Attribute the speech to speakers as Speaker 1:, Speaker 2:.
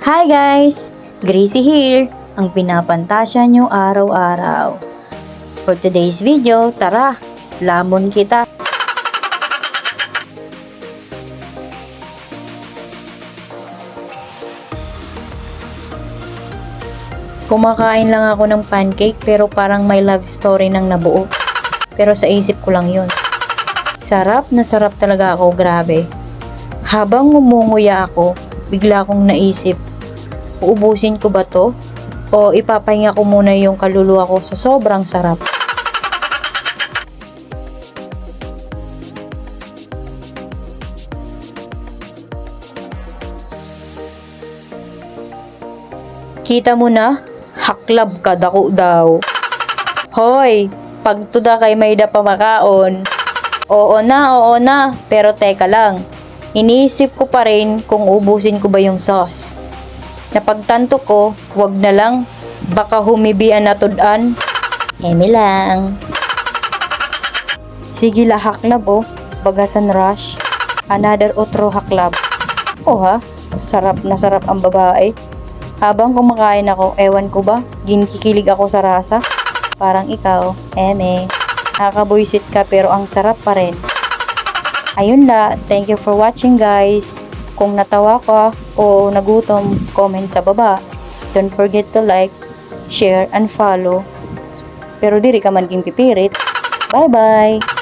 Speaker 1: Hi guys! Gracie here, ang pinapantasya nyo araw-araw. For today's video, tara, lamon kita! Kumakain lang ako ng pancake pero parang may love story nang nabuo. Pero sa isip ko lang yun. Sarap na sarap talaga ako, grabe. Habang ngumunguya ako, bigla akong naisip, uubusin ko ba to? O ipapahinga ko muna yung kaluluwa ko sa sobrang sarap? Kita mo na? Haklab ka dako daw. Hoy, pagtuda kay mayda pa makaon. Oo na, pero teka lang. Iniisip ko pa rin kung ubusin ko ba yung sauce. Napagtanto ko, wag na lang, baka humibian na tudan. Eme lang. Sige la haklab oh, bagasan rush. Another otro haklab. Oh ha, sarap na sarap ang babae. Habang kumakain ako, ewan ko ba, ginkikilig ako sa rasa. Parang ikaw, eme. Nakakabuisit ka pero ang sarap pa rin. Ayun la, thank you for watching guys. Kung natawa ka o nagutom, comment sa baba. Don't forget to like, share, and follow. Pero diri ka man king pipirit. Bye bye!